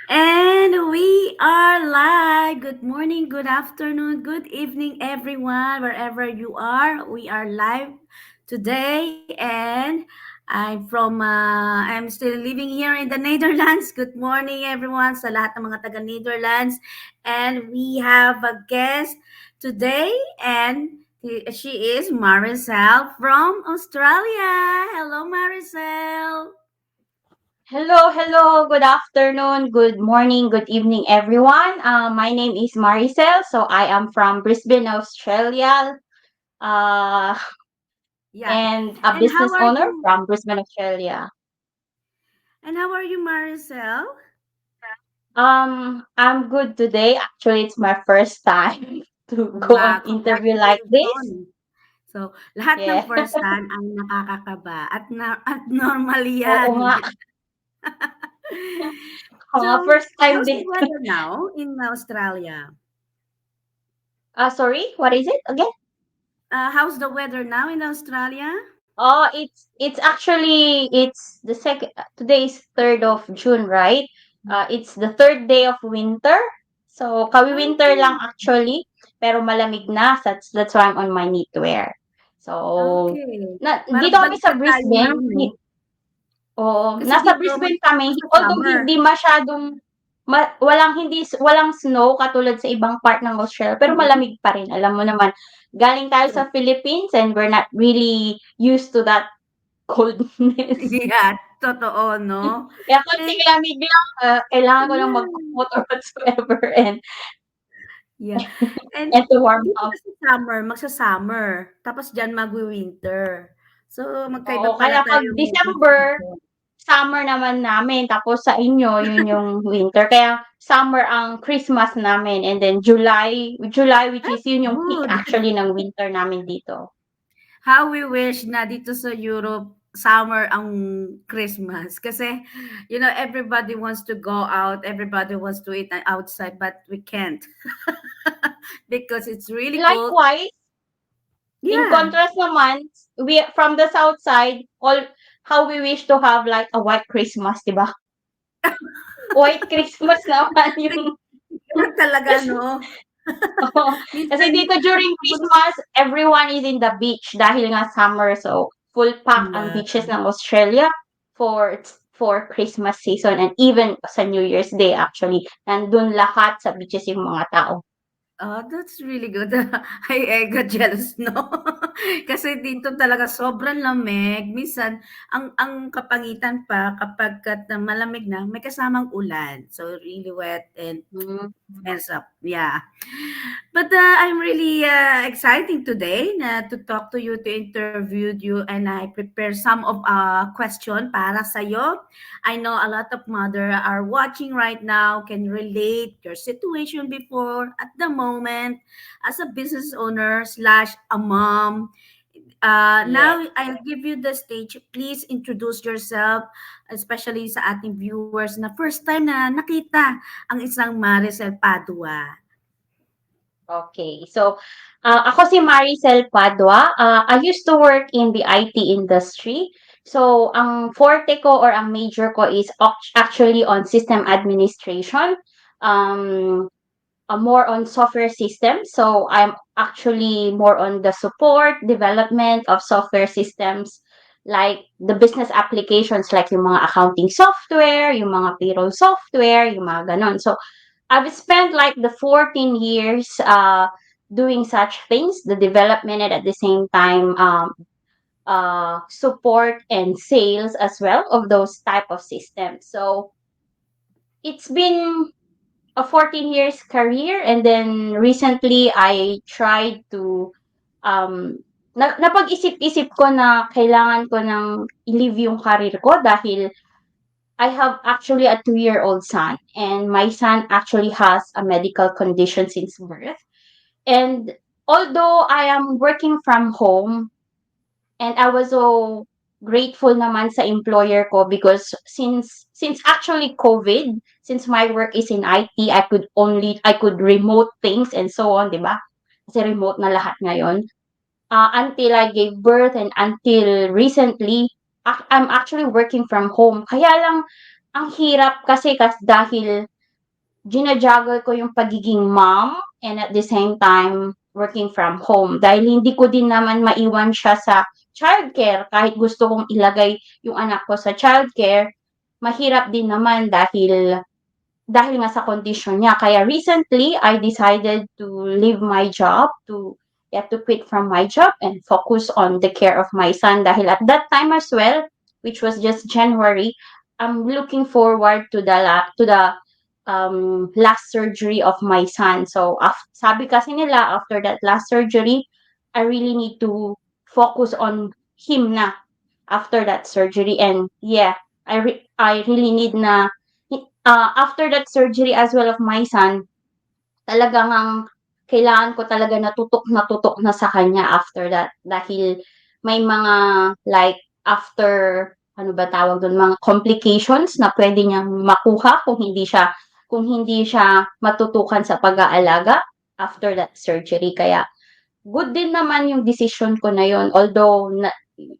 And we are live. Good morning, good afternoon, good evening, everyone, wherever you are. We are live today, and I'm still living here in the Netherlands. Good morning, everyone, sa lahat ng mga taga Netherlands. And we have a guest today, and she is Maricel from Australia. Hello, Maricel. Hello. Good afternoon, good morning, good evening, everyone. My name is Maricel. So I am from Brisbane, Australia, uh, Yeah. and a And how business are owner you? from Brisbane, Australia. And how are you, Maricel? I'm good today. Actually, it's my first time to go on Wow, interview like this. congratulations. So, lahat ng Yeah. first time ang nakakakaba at normal Oo 'yan. nga. Oo nga, So, first time how's the din. weather now in Australia? Sorry, what is it again? How's the weather now in Australia? Oh, it's actually it's the second today is 3rd of June, right? It's the third day of winter. So kawi-winter lang Okay. actually, pero malamig na. That's why I'm on my knitwear. So Okay. Para dito kami sa baliktad tayo Brisbane. ngayon 'no? Kasi Nasa dito Brisbane kami. Although magsa-summer. hindi masyadong walang snow katulad sa ibang part ng Australia, pero Mm. malamig pa rin. Alam mo naman, galing tayo True. sa Philippines and we're not really used to that coldness. Yeah, totoo 'no? Kaya And konting lamig lang, kailangan ko lang yeah. magkumot or whatsoever and Yeah. And and to warm dito up. kasi magsa-summer, tapos diyan magwi-winter. So, Oo, magkaiba pala kaya 'pag tayong December, conception. summer naman namin tapos sa inyo yun yung winter. Kaya summer ang Christmas namin and then July which is That's yun yung peak good. actually ng winter namin dito. How we wish na dito sa Europe, summer ang Christmas. Kasi, everybody wants to go out, everybody wants to eat outside, but we can't because it's really cold. Likewise, in Yeah. contrast naman, we from the south side, all how we wish to have like a white Christmas, 'di ba? White Christmas naman yung Ganun talaga, no? oo. Kasi Minsan, dito during Christmas, everyone is in the beach dahil nga summer. So, full pack ang yeah. beaches ng Australia for Christmas season and even sa New Year's Day actually. Nandun lahat sa beaches yung mga tao. Oh, that's really good. I got jealous, no? Kasi dito talaga sobrang lamig. Minsan, ang kapangitan pa kapagkat na malamig na, may kasamang ulan. So, really wet and Hmm. mess up. Yeah. But I'm really exciting today to talk to you, to interview you, and I prepare some of question para sa'yo. I know a lot of mother are watching right now, can relate your situation before, at the moment, as a business owner slash a mom. Yes. Now, I'll give you the stage. Please introduce yourself, especially sa ating viewers na first time na nakita ang isang Maricel Padua. Okay. So, ako si Maricel Padua. I used to work in the IT industry. So, ang forte ko or ang major ko is actually on system administration. Um, more on software systems. So, I'm actually more on the support, development of software systems like the business applications like yung mga accounting software, yung mga payroll software, yung mga ganon. So, I've spent like the 14 years doing such things, the development and at the same time support and sales as well of those type of systems. So it's been a 14 years career and then recently I tried to napag-isip-isip ko na kailangan ko ng i-leave yung career ko dahil I have actually a 2-year-old son, and my son actually has a medical condition since birth. And although I am working from home, and I was so grateful naman sa employer ko because since actually COVID, since my work is in IT, I could remote things and so on, 'di ba? Kasi remote na lahat ngayon. Until I gave birth and until recently, I'm actually working from home. Kaya lang ang hirap kasi dahil gina-juggle ko yung pagiging mom and at the same time working from home. Dahil hindi ko din naman maiwan siya sa childcare. Kahit gusto kong ilagay yung anak ko sa childcare, mahirap din naman dahil nga sa condition niya. Kaya recently, I decided to leave my job, to quit from my job and focus on the care of my son. Dahil at that time as well, which was just January, I'm looking forward to the last surgery of my son. So, sabi kasi nila, after that last surgery, I really need to focus on him na after that surgery. And yeah, I really need na after that surgery as well of my son, talagang kailangan ko talaga na tutok na sa kanya after that. Dahil may mga like after, ano ba tawag dun, mga complications na pwede niyang makuha kung hindi siya matutukan sa pag-aalaga after that surgery. Kaya good din naman yung decision ko na yun. Although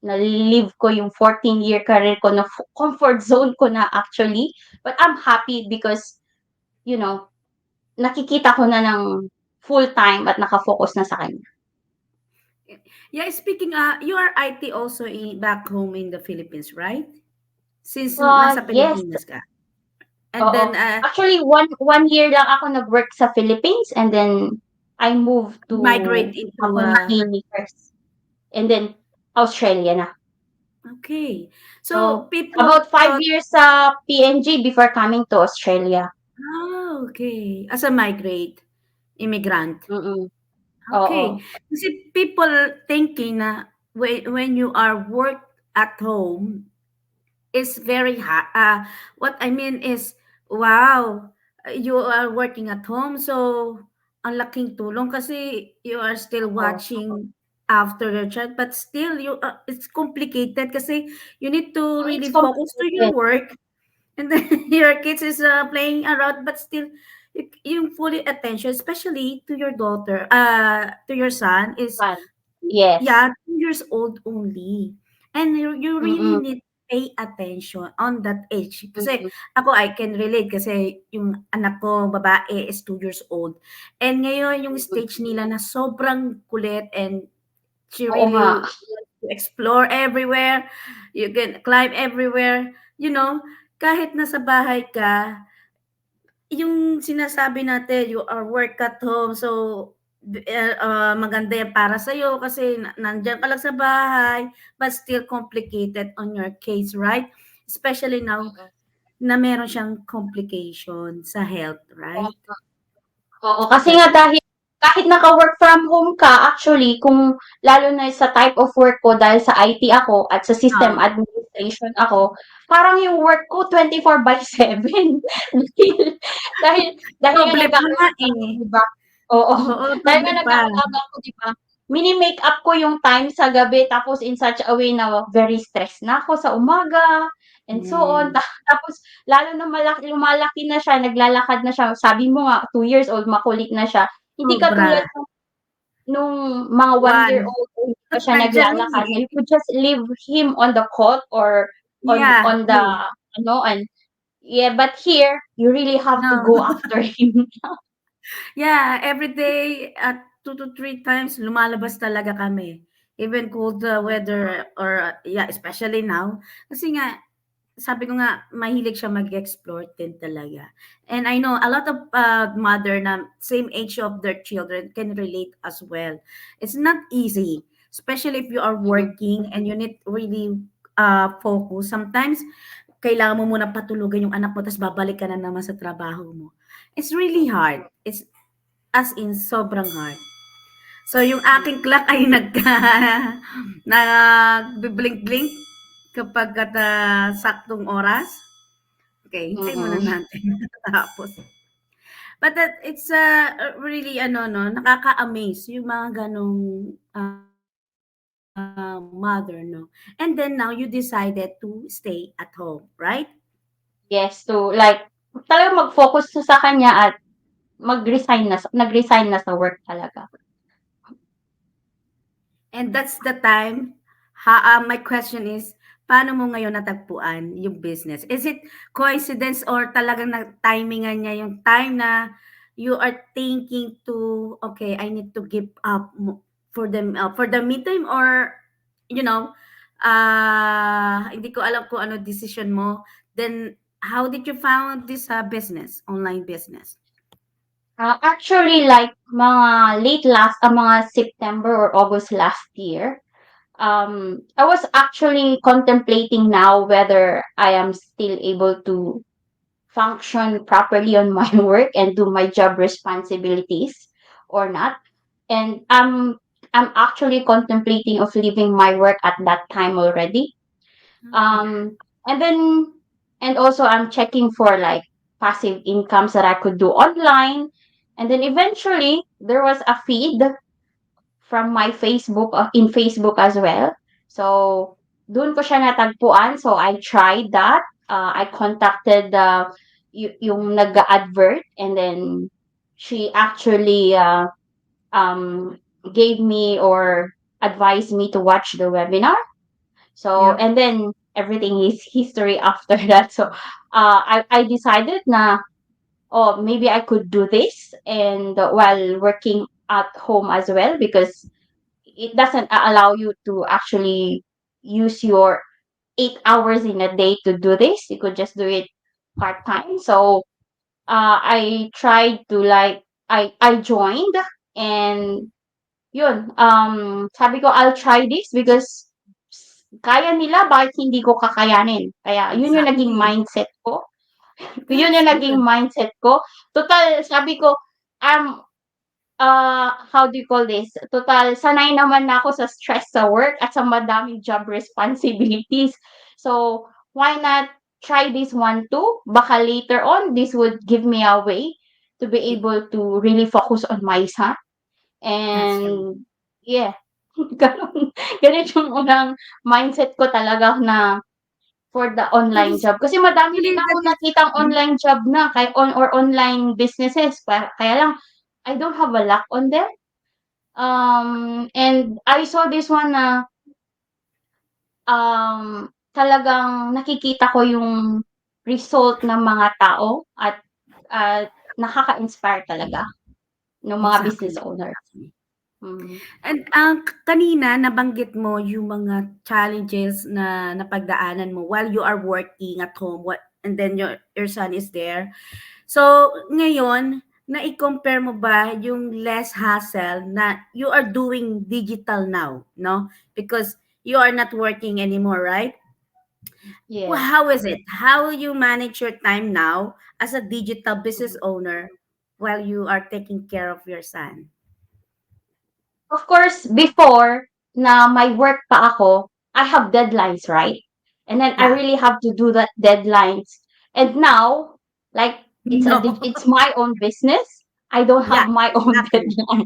na-live ko yung 14-year career ko na comfort zone ko na actually. But I'm happy because, you know, nakikita ko na ng full time at nakafocus na sa kanya. Yeah, speaking, you are IT also back home in the Philippines, right? Since nasa Yes, Pilipinas ka. And oo. then, Actually, one year lang ako nag-work sa Philippines and then I moved to migrate into, Makini first. And then Australia na. okay. So, So, people about 5 thought, years sa PNG before coming to Australia. okay, as a migrate, immigrant. Mm. Oo. Okay. Kasi people thinking na when you are work at home is very hard. What I mean is, wow, you are working at home, so ang laking tulong kasi you are still Oo. watching after your child, but still it's complicated kasi you need to Oh, it's really focus to your complicated. work, and then your kids is playing around, but still yung fully attention, especially to your daughter, to your son is, Fun. Yes. yeah, 2 years old only. And you really Mm. need to pay attention on that age. Kasi Mm. ako, I can relate kasi yung anak ko, babae, is 2 years old. And ngayon, yung Mm. stage nila na sobrang kulit and she Oo nga. really wants to explore everywhere. You can climb everywhere. You know, kahit nasa bahay ka, yung sinasabi natin, you are work at home, so maganda yan para sa'yo kasi nandiyan ka lang sa bahay, but still complicated on your case, right? Especially now Mm. na meron siyang complication sa health, right? Oo, kasi That nga dahil kahit naka-work from home ka, actually, kung lalo na sa type of work ko, dahil sa IT ako at sa system ah, administration ako, parang yung work ko 24/7. Dahil, dahil, dahil nga doble pa nga nag-aalaga ako, eh. di ba? Oo, Oo, dahil doble nga pa. nag-aalaga ako, di ba? Mini-make up ko yung time sa gabi, tapos in such a way na very stressed na ako sa umaga, and so on. Hmm, Tapos, lalo na lumalaki na siya, naglalakad na siya. Sabi mo nga, 2 years old, makulit na siya. Hindi sobra. katulad nung mga 1 year One. old, hindi pa siya Nandiyan lang naglalakad. eh. You could just leave him on the cot or Yeah, on the true. and yeah, but here you really have to No. go after him. Yeah, every day at 2 to 3 times lumalabas talaga kami. Even cold weather or yeah, especially now. Kasi nga, sabi ko nga, mahilig siya mag-explore din talaga. And I know a lot of mother na same age of their children can relate as well. It's not easy, especially if you are working and you need really focus. Sometimes, kailangan mo muna patulugan yung anak mo tapos babalik ka na naman sa trabaho mo. It's really hard. It's as in sobrang hard. So yung aking clock ay nagbi-blink-blink kapag saktong oras. Okay, hintayin muna Mm. natin tapos. But it's really ano no, nakaka-amaze yung mga ganong mother no. And then now you decided to stay at home, right? Yes, to like talagang mag-focus na sa kanya at nag-resign na sa work talaga. And that's the time. My question is, Paano mo ngayon natagpuan yung business? Is it coincidence or talagang nag-timingan niya yung time na you are thinking to, okay, I need to give up for the meantime or, you know, hindi ko alam kung ano decision mo. Then, how did you found this business, online business? Actually, like mga September or August last year, I was actually contemplating now whether I am still able to function properly on my work and do my job responsibilities or not. And I'm actually contemplating of leaving my work at that time already. Okay. And then and also I'm checking for like passive incomes that I could do online. And then eventually there was a feed from my Facebook in Facebook as well. So doon ko siya natagpuan. So I tried that. I contacted yung nag-advert, and then she actually um, gave me or advised me to watch the webinar. So, Yep. and then everything is history after that. So, I decided na, oh, maybe I could do this and while working at home as well, because it doesn't allow you to actually use your 8 hours in a day to do this. You could just do it part time. So, I tried to like, I joined, and yun, sabi ko, I'll try this because kaya nila, bakit hindi ko kakayanin? Kaya yun yung naging Exactly. mindset ko. Yun That's yung naging good. mindset ko. Total, sabi ko, um, how do you call this? Total, sanay naman na ako sa stress sa work at sa madaming job responsibilities. So, why not try this one too? Baka later on, this would give me a way to be Yep. able to really focus on my son. That's right. And yeah, ganun, ganun yung unang mindset ko talaga na for the That online is job. Kasi madami din really ako that is nakitang mhm. online job na or online businesses. Kaya lang, I don't have a luck on them. And I saw this one na talagang nakikita ko yung result ng mga tao at nakaka-inspire talaga ng mga business Exactly, owners. exactly. Mm. And, kanina nabanggit mo yung mga challenges na napagdaanan mo while you are working at home, and then your son is there. So, ngayon, nai-compare mo ba yung less hassle na you are doing digital now, no? Because you are not working anymore, right? Well, Yes. how is it? How will you manage your time now as a digital business owner while you are taking care of your son? Of course, before na may work pa ako, I have deadlines, right? And then I Yeah. really have to do that deadlines. And now, like No. it's my own business. I don't Yeah, have my own exactly. deadline.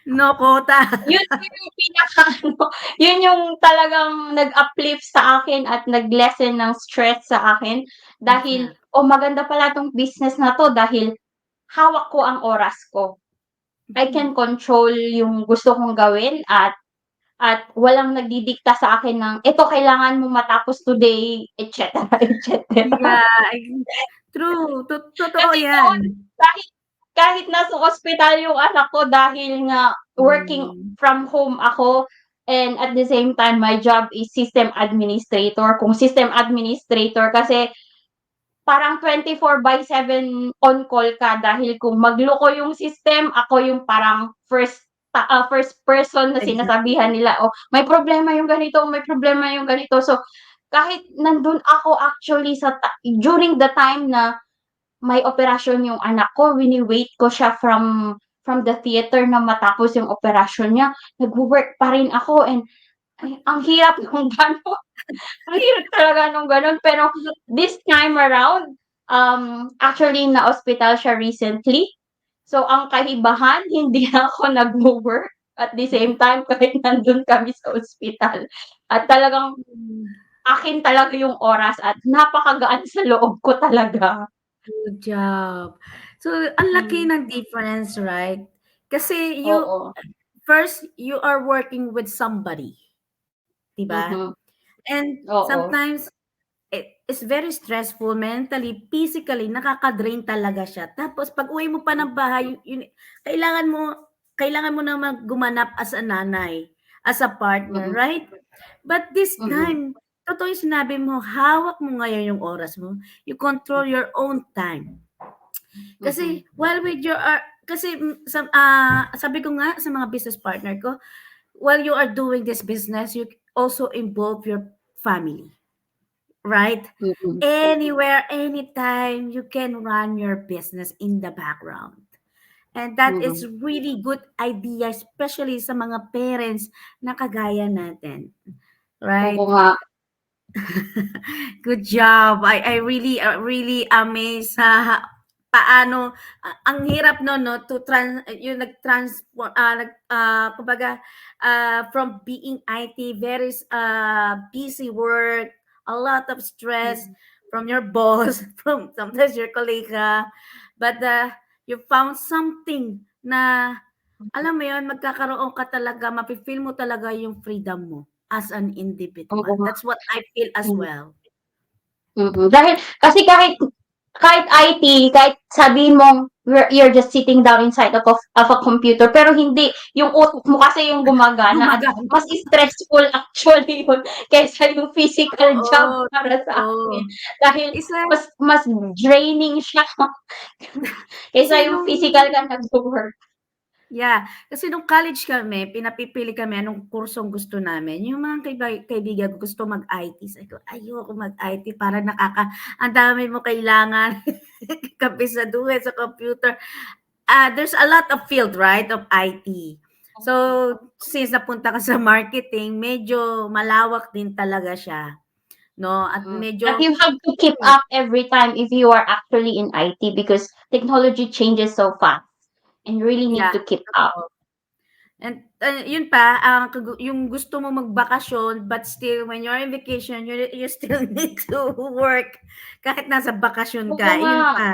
No quota. Yun yung pinaka ano, yun yung talagang nag-uplift sa akin at nag-lessen ng stress sa akin dahil, Exact. oh, maganda pala 'tong business na 'to dahil hawak ko ang oras ko. I Mhm. can control yung gusto kong gawin at walang nagdidikta sa akin ng, "Eto kailangan mong matapos today," et cetera, et cetera. Yeah, true. Totoo Kasi yan. noon, kahit kahit nasa ospital yung anak ko dahil nga working Hmm, from home ako, and at the same time my job is system administrator. Kung system administrator kasi parang 24/7 on call ka dahil kung magloko yung system, ako yung parang first person na sinasabihan exactly. nila, "Oh, may problema yung ganito, may problema yung ganito." So, kahit nandun ako actually during the time na may operasyon yung anak ko, wini-wait ko siya from the theater na matapos yung operasyon niya, nagwo-work pa rin ako, and ay, ang hirap nung gano'n. Ang hirap talaga nung gano'n, pero this time around, actually na-ospital siya recently. So, ang kaibahan hindi na ako nagwo-work at the same time kahit nandun kami sa ospital. At talagang akin talaga yung oras at napakagaan sa loob ko talaga. Good job. So, ang laki Hmm, ng difference, right? Kasi oo. first, you are working with somebody, 'di ba? Mhm. And Oo. sometimes it's very stressful mentally, physically, nakaka-drain talaga siya. Tapos pag-uwi mo pa ng bahay, kailangan mo kailangan mo namang gumanap as a nanay, as a partner, Mm, right? But this mm, time, totoo yung sinabi mo, hawak mo ngayon yung oras mo. You control your own time. mm, Kasi while with your kasi sabi ko nga sa mga business partner ko, while you are doing this business, you also involve your family, right? mm, Anywhere, anytime, you can run your business in the background. And that is mm. really good idea, especially sa mga parents na kagaya natin, Oo right? nga. Good job. I really amazed sa paano ang hirap no to yung nag-transform kumbaga from being IT very busy work, a lot of stress Mm, from your boss, from sometimes your colleague, but you found something na alam mo yun, magkakaroon ka talaga, mafe-feel mo talaga yung freedom mo as an oo individual. nga. That's what I feel as Hmm, well. dahil kasi kahit IT, kahit sabihin mong you're just sitting down inside of a computer, pero hindi, yung utak mo kasi yung gumagana at Gumagana. mas stressful actually yun kaysa yung physical job Oo, para sa akin. totoo. Dahil Isa mas draining siya kaysa kasi yung nung physical ka nag-work. yeah, kasi nung college kami, pinapipili kami anong kursong gusto namin. Yung mga kaibigan ko gusto mag-IT. Sabi ko, ayoko mag-IT para ang dami mo kailangan kabisaduhin sa computer. There's a lot of field, right, of IT. So, since napunta ka sa marketing, medyo malawak din talaga siya, no? At But medyo you have to keep up every time if you are actually in IT because technology changes so fast and you really need yeah, to keep up. totoo. And yun pa, yung gusto mo magbakasyon, but still, when you're in vacation, you still need to work kahit nasa bakasyon Oo ka. nga. Yun pa.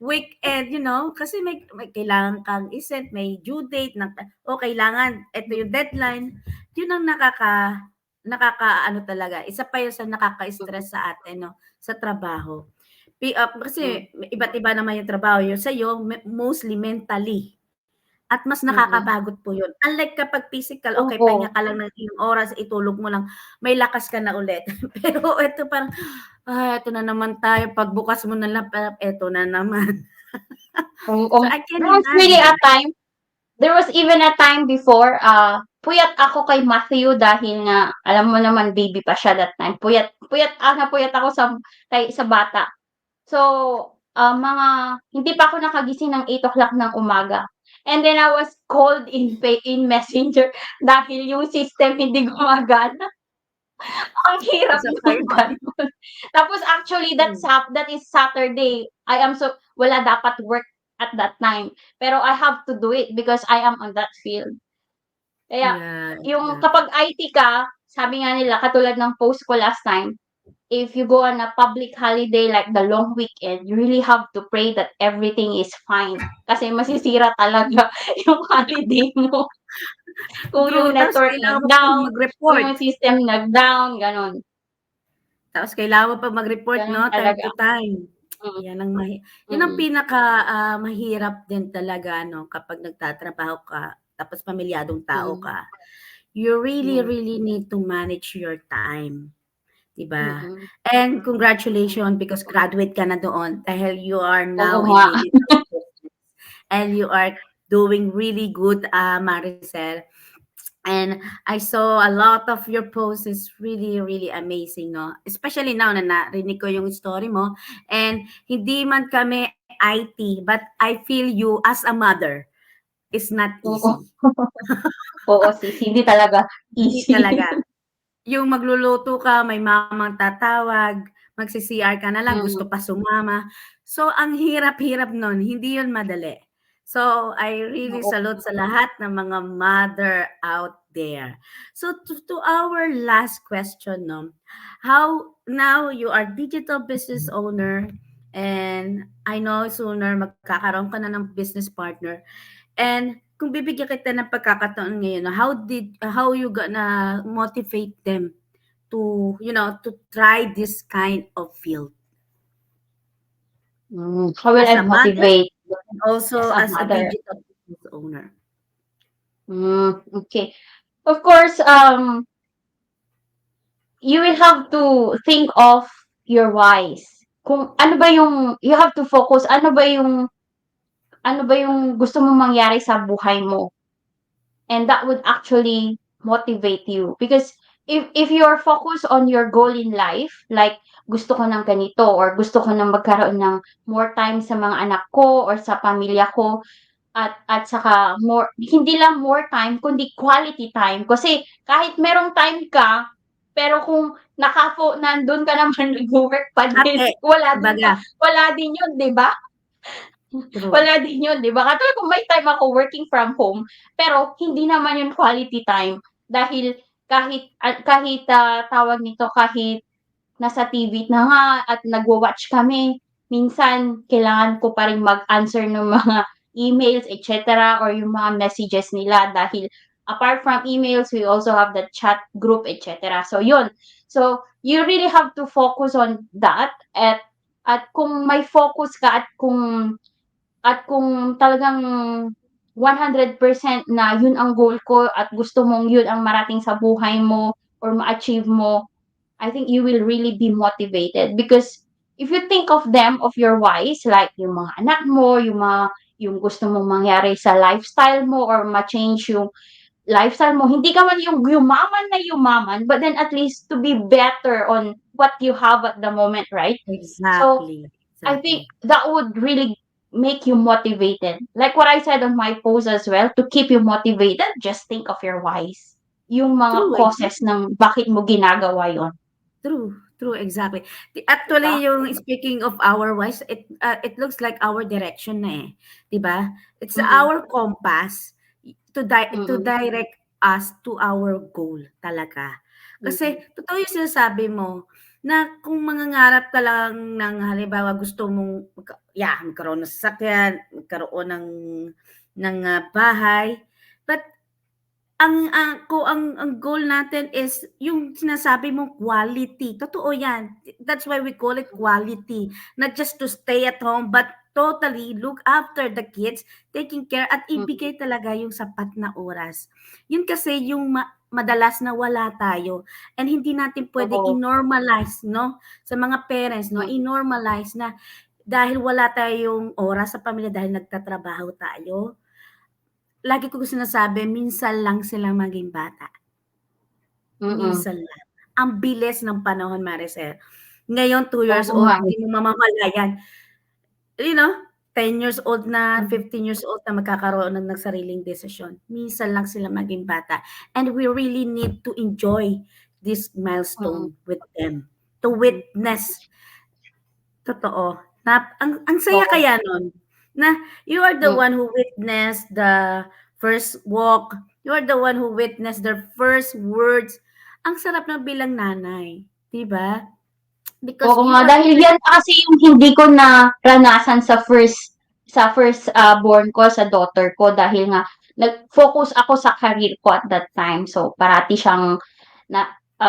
Weekend, kasi may kailangan kang isend, may due date, o kailangan, ito yung deadline. Yun ang ano talaga, isa pa yun sa nakaka-stress sa atin, no, sa trabaho. Mm, Kasi iba't iba naman yung trabaho yun sa'yo, mostly mentally. At mas mm. nakakapagod po yun. Unlike kapag physical, okay, Oo. pahinga ka lang ng ilang oras, itulog mo lang, may lakas ka na ulit. Pero ito parang, eto na naman tayo, pagbukas mo ng laptop, eto na naman. Oo. So, I can There was really a imagine. time, there was even a time before, puyat ako kay Matthew dahil nga, alam mo naman, baby pa siya that time. Napuyat ako sa bata. So, hindi pa ako nakagising ng 8 o'clock ng umaga. And then I was called in Messenger dahil yung system hindi gumagana. Ang hirap Nasa nung firma. gano'n. Tapos actually that is Saturday. Wala dapat work at that time. Pero I have to do it because I am on that field. Kaya Yeah, yung exactly. kapag IT ka, sabi nga nila katulad ng post ko last time, if you go on a public holiday like the long weekend, you really have to pray that everything is fine. Kasi masisira talaga yung holiday mo. Kung yung True, tapos network kailangan mo pang nag-down, kung mag-report. yung system nag-down, gano'n. Tapos kailangan mo pang mag-report, Gano'n 'no, time talaga. to time. Mm, 'Yun ang mm, pinaka, mahirap din talaga 'no, kapag nagtatrabaho ka tapos pamilyadong tao mm, ka. You really, mm, really need to manage your time, 'di ba? mm. And congratulations because graduate ka na doon dahil you are Oo now nga. in digital business and you are doing really good, Maricel. And I saw a lot of your posts is really, really amazing, no? Especially now na narinig ko yung story mo. And hindi man kami IT, but I feel you as a mother is not Oo. easy. Oo sis, hindi talaga Hindi easy. talaga. Yung magluluto ka, may mamang tatawag, magsi-CR ka na lang, Mm, gusto pa sumama. So, ang hirap-hirap nun, hindi yun madali. So, I really oo. salute sa lahat ng mga mother out there. So, to our last question, no, how now you are digital business owner and I know sooner magkakaroon ka na ng business partner and kung bibigyan kita ng pagkakataon ngayon, how you gonna motivate them to, to try this kind of field How will as I a mother motivate and as also a as a mother? digital business owner? Okay. Of course, you will have to think of your whys. Kung ano ba yung you have to focus, ano ba yung gusto mong mangyari sa buhay mo. And that would actually motivate you. Because if you're focused on your goal in life, like gusto ko ng ganito or gusto ko ng magkaroon ng more time sa mga anak ko or sa pamilya ko, at saka hindi lang more time kundi quality time. Kasi kahit merong time ka, pero kung nandun ka naman nagwo-work pa din, Ate, kumbaga, wala din yun, 'di ba? true. Wala din yun, 'di ba? Katulad kung may time ako working from home, pero hindi naman yun quality time dahil tawag nito, kahit nasa TV na nga at nagwa-watch kami, minsan kailangan ko pa ring mag-answer ng mga emails, et cetera, or yung mga messages nila dahil apart from emails, we also have the chat group, et cetera. So yun. So you really have to focus on that, at kung may focus ka at kung talagang 100% na yun ang goal ko at gusto mong yun ang marating sa buhay mo or ma-achieve mo, I think you will really be motivated. Because if you think of them, of your whys, like yung mga anak mo, yung gusto mong mangyari sa lifestyle mo or ma-change yung lifestyle mo, hindi ka man yung yumaman, but then at least to be better on what you have at the moment, right? So Exactly. I think Exactly. that would really make you motivated. Like what I said on my post as well, to keep you motivated, just think of your whys. Yung mga True, causes exactly. ng bakit mo ginagawa yon, True, exactly. di ba? Actually, yung speaking of our wise, it looks like our direction na eh, 'di ba? It's Mm, our compass to mm, direct us to our goal talaga. Kasi mm, totoo yung sinasabi mo na kung mangangarap ka lang ng halimbawa gusto mong magkaroon ng sasakyan, magkaroon ng bahay, but ang goal natin is yung sinasabi mong quality, totoo yan. That's why we call it quality. Not just to stay at home, but totally look after the kids, taking care at mm. ibigay talaga yung sapat na oras. Yun kasi yung madalas na wala tayo and hindi natin pwede Oo, i-normalize, no? Sa mga parents, no? mm, I-normalize na dahil wala tayong oras sa pamilya dahil nagtatrabaho tayo, lagi ko sinasabi, minsan lang silang maging bata. mm. Minsan lang. Ang bilis ng panahon, Maricel. Ngayon, 2 years Oo nga, old, eh. di mo mamamalayan. You know, 10 years old na, Mm, 15 years old na magkakaroon ng sariling desisyon. Minsan lang sila maging bata. And we really need to enjoy this mm, milestone with them. To mm. witness. Totoo. Ang saya Oo, kaya nun, na you are the mm, one who witnessed the first walk, you are the one who witnessed their first words. Ang sarap na bilang nanay, 'di ba? Because oo you nga, are dahil yan kasi yung hindi ko naranasan sa first born ko, sa daughter ko, dahil nga nag-focus ako sa career ko at that time. So parati siyang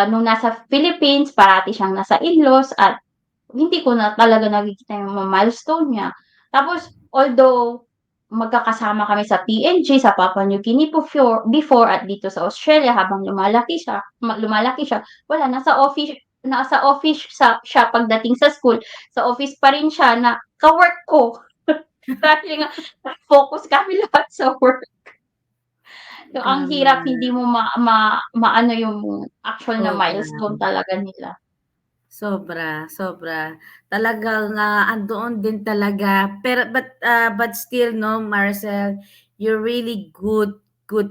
nung nasa Philippines, parati siyang nasa in-laws at hindi ko na talaga nakikita yung mga milestone niya. Tapos although magkakasama kami sa PNG, sa Papua New Guinea before at dito sa Australia habang lumalaki siya, wala, nasa office siya pagdating sa school, sa office pa rin siya na ka-work ko. Dahil nga focus kami lahat sa work. So ang tama, hirap, hindi mo maano yung actual na sobra. milestone talaga nila. Sobra. Talagang, andoon din talaga pero but still 'no, Marcel, you're really good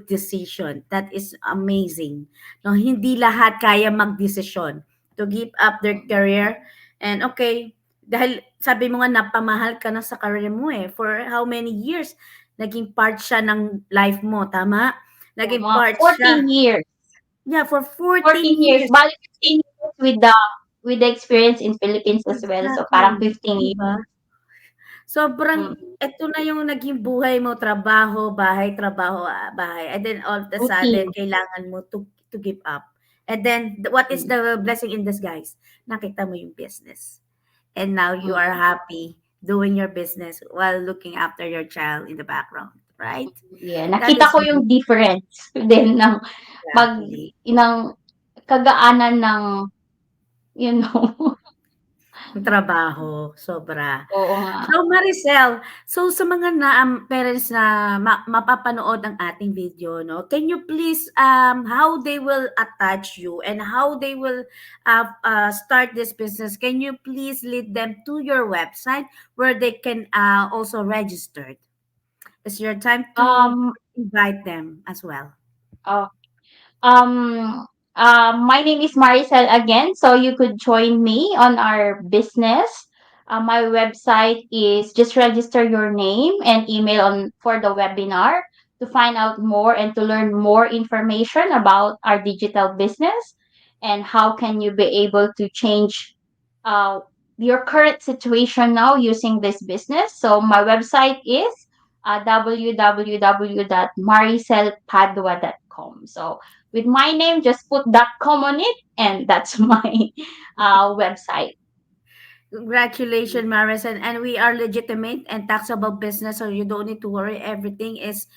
decision. That is amazing. 'No, hindi lahat kaya magdesisyon to give up their career and okay, dahil sabi mo nga napamahal ka na sa career mo, eh, for how many years? Naging part siya ng life mo, tama? So Naging mga part 14 siya years. yeah, for 14 14 years, years. bale 15 years with the experience in Philippines as well. So parang Exactly, 15 'di years. ba? Sobrang Mm. eto na yung naging buhay mo, trabaho, bahay, and then all of a sudden Routine. kailangan mo to give up. And then what is Mm. the blessing in disguise? Nakita mo yung business. And now you are Mm. happy doing your business while looking after your child in the background, right? Yeah, That nakita is ko yung difference din ng pag exactly. ng kagaanan ng, you know. Trabaho, sobra. Oo nga. So, Maricel, so sa mga parents na mapapanood ang ating video, no, can you please, how they will attach you and how they will start this business, can you please lead them to your website where they can also register? It's your time to Um, invite them as well. oh, my name is Maricel again, so you could join me on our business. My website is just register your name and email on for the webinar to find out more and to learn more information about our digital business and how can you be able to change uh, your current situation now using this business. So my website is www.maricelpadua.com. So with my name, just put .com on it, and that's my website. Congratulations, Maricel. And we are legitimate and taxable business, so you don't need to worry. Everything is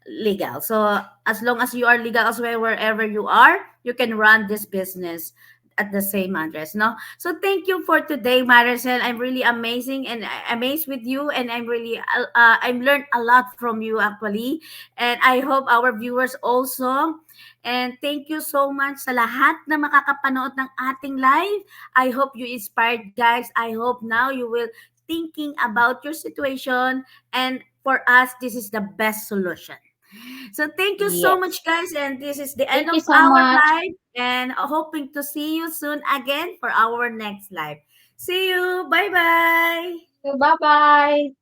legal. So as long as you are legal as well, wherever you are, you can run this business at the same address. No. So thank you for today, Maricel. I'm really amazing and amazed with you, and I'm really I've learned a lot from you actually, and I hope our viewers also. And thank you so much sa lahat na makakapanood ng ating live. I hope you inspired, guys. I hope now you will thinking about your situation, and for us this is the best solution. So thank you so Yes. much, guys, and this is the end Thank you of so our much. live, and hoping to see you soon again for our next live. See you. Bye bye. Bye bye.